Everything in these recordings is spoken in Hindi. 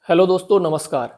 हेलो दोस्तों, नमस्कार।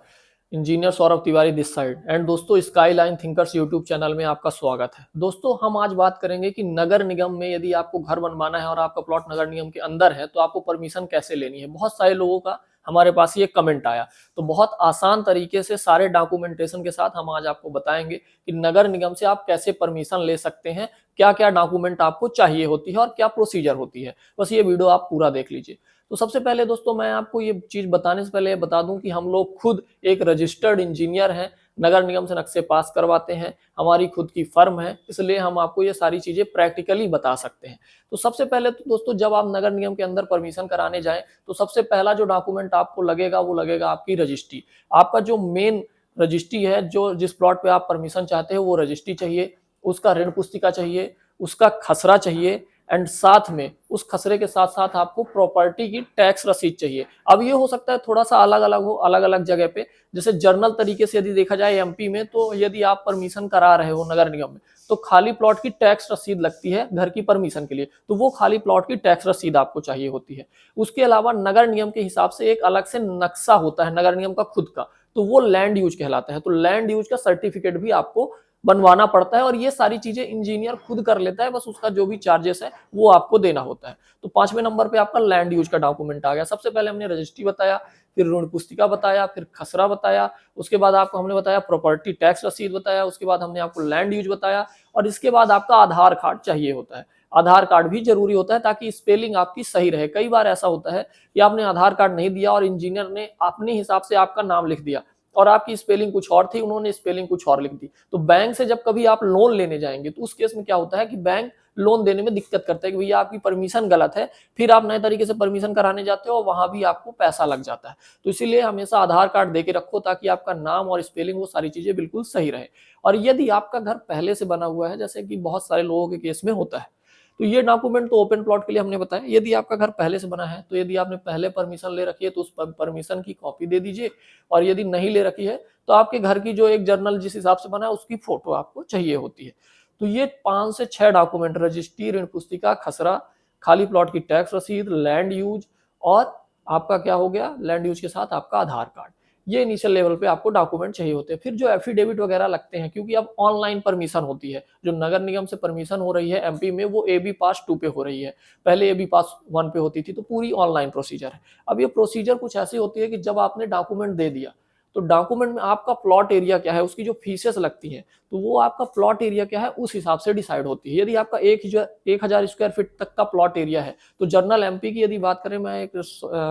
Engineer Saurabh Tiwari this side and दोस्तों, स्काईलाइन थिंकर्स यूट्यूब चैनल में आपका स्वागत है। दोस्तों, हम आज बात करेंगे कि नगर निगम में यदि आपको घर बनवाना है और आपका प्लॉट नगर निगम के अंदर है तो आपको परमिशन कैसे लेनी है। बहुत सारे लोगों का हमारे पास ये कमेंट आया, तो बहुत आसान तरीके से सारे डॉक्यूमेंटेशन के साथ हम आज आपको बताएंगे कि नगर निगम से आप कैसे परमिशन ले सकते हैं, क्या क्या डॉक्यूमेंट आपको चाहिए होती है और क्या प्रोसीजर होती है। बस ये वीडियो आप पूरा देख लीजिए। तो सबसे पहले दोस्तों, मैं आपको ये चीज बताने से पहले बता दूं कि हम लोग खुद एक रजिस्टर्ड इंजीनियर हैं, नगर निगम से नक्शे पास करवाते हैं, हमारी खुद की फर्म है, इसलिए हम आपको ये सारी चीजें प्रैक्टिकली बता सकते हैं। तो सबसे पहले तो दोस्तों, जब आप नगर निगम के अंदर परमिशन कराने जाएं तो सबसे पहला जो डॉक्यूमेंट आपको लगेगा वो लगेगा आपकी रजिस्ट्री। आपका जो मेन रजिस्ट्री है, जो जिस प्लॉट पे आप परमिशन चाहते हैं वो रजिस्ट्री चाहिए, उसका ऋण पुस्तिका चाहिए, उसका खसरा चाहिए एंड साथ में उस खसरे के साथ साथ आपको प्रॉपर्टी की टैक्स रसीद चाहिए। अब ये हो सकता है थोड़ा सा अलग अलग हो, अलग अलग जगह पे। जैसे जर्नल तरीके से यदि देखा जाए एमपी में, तो यदि आप परमिशन करा रहे हो नगर निगम में तो खाली प्लॉट की टैक्स रसीद लगती है घर की परमिशन के लिए, तो वो खाली प्लॉट की टैक्स रसीद आपको चाहिए होती है। उसके अलावा नगर निगम के हिसाब से एक अलग से नक्शा होता है नगर निगम का खुद का, तो वो लैंड यूज कहलाता है। तो लैंड यूज का सर्टिफिकेट भी आपको बनवाना पड़ता है और ये सारी चीजें इंजीनियर खुद कर लेता है, बस उसका जो भी चार्जेस है वो आपको देना होता है। तो 5वें नंबर पे आपका लैंड यूज का डॉक्यूमेंट आ गया। सबसे पहले हमने रजिस्ट्री बताया, फिर ऋण पुस्तिका बताया, फिर खसरा बताया, उसके बाद आपको हमने बताया प्रॉपर्टी टैक्स रसीद बताया, उसके बाद हमने आपको लैंड यूज बताया और इसके बाद आपका आधार कार्ड चाहिए होता है। आधार कार्ड भी जरूरी होता है ताकि स्पेलिंग आपकी सही रहे। कई बार ऐसा होता है कि आपने आधार कार्ड नहीं दिया और इंजीनियर ने अपने हिसाब से आपका नाम लिख दिया और आपकी स्पेलिंग कुछ और थी, उन्होंने स्पेलिंग कुछ और लिख दी। तो बैंक से जब कभी आप लोन लेने जाएंगे तो उस केस में क्या होता है कि बैंक लोन देने में दिक्कत करता है कि भैया आपकी परमिशन गलत है, फिर आप नए तरीके से परमिशन कराने जाते हो, वहां भी आपको पैसा लग जाता है। तो इसीलिए हमेशा आधार कार्ड देके रखो ताकि आपका नाम और स्पेलिंग वो सारी चीजें बिल्कुल सही रहे। और यदि आपका घर पहले से बना हुआ है, जैसे कि बहुत सारे लोगों के केस में होता है, तो ये डॉक्यूमेंट तो ओपन प्लॉट के लिए हमने बताया। यदि आपका घर पहले से बना है तो यदि आपने पहले परमिशन ले रखी है तो उस परमिशन की कॉपी दे दीजिए, और यदि नहीं ले रखी है तो आपके घर की जो एक जर्नल जिस हिसाब से बना है उसकी फोटो आपको चाहिए होती है। तो ये 5 से 6 डॉक्यूमेंट, रजिस्ट्री, ऋण पुस्तिका, खसरा, खाली प्लॉट की टैक्स रसीद, लैंड यूज और आपका क्या हो गया, लैंड यूज के साथ आपका आधार कार्ड, ये इनिशियल लेवल पे आपको डॉक्यूमेंट चाहिए होते हैं। फिर जो एफिडेविट वगैरह लगते हैं, क्योंकि अब ऑनलाइन परमिशन होती है, जो नगर निगम से परमिशन हो रही है एमपी में वो एबी पास 2 पे हो रही है, पहले एबी पास 1 पे होती थी। तो पूरी ऑनलाइन प्रोसीजर है। अब ये प्रोसीजर कुछ ऐसी होती है कि जब आपने डॉक्यूमेंट दे दिया तो डॉक्यूमेंट में आपका प्लॉट एरिया क्या है, उसकी जो फीसेस लगती हैं, तो वो आपका प्लॉट एरिया क्या है उस हिसाब से डिसाइड होती है। यदि आपका 1000 स्क्वायर फीट तक का प्लॉट एरिया है तो जर्नल एमपी की यदि बात करें, मैं एक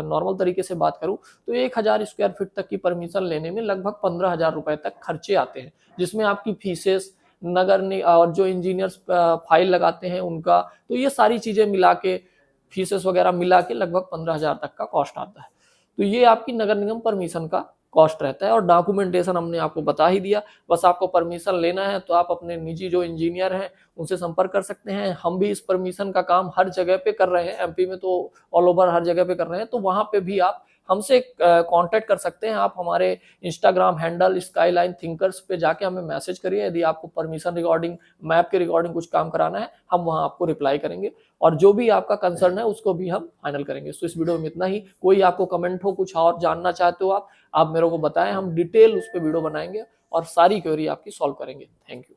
नॉर्मल तरीके से बात करूं, तो 1000 स्क्वायर फीट तक की परमिशन लेने में लगभग 15,000 रुपए तक खर्चे आते हैं, जिसमें आपकी फीसेस, नगर ने और जो इंजीनियर्स फाइल लगाते हैं उनका, तो ये सारी चीजें मिला के, फीसेस वगैरह मिला के लगभग 15,000 तक का कॉस्ट आता है। तो ये आपकी नगर निगम परमिशन का कॉस्ट रहता है। और डॉक्यूमेंटेशन हमने आपको बता ही दिया, बस आपको परमिशन लेना है तो आप अपने निजी जो इंजीनियर हैं उनसे संपर्क कर सकते हैं। हम भी इस परमिशन का काम हर जगह पे कर रहे हैं, एमपी में तो ऑल ओवर हर जगह पे कर रहे हैं, तो वहां पे भी आप हमसे कांटेक्ट कर सकते हैं। आप हमारे इंस्टाग्राम हैंडल स्काईलाइन थिंकर्स पे जाके हमें मैसेज करिए, यदि आपको परमिशन रिगार्डिंग, मैप के रिगार्डिंग कुछ काम कराना है, हम वहां आपको रिप्लाई करेंगे और जो भी आपका कंसर्न है उसको भी हम फाइनल करेंगे। तो इस वीडियो में इतना ही। कोई आपको कमेंट हो, कुछ और जानना चाहते हो आप मेरे को बताएं, हम डिटेल उस पर वीडियो बनाएंगे और सारी क्वेरी आपकी सॉल्व करेंगे। Thank you.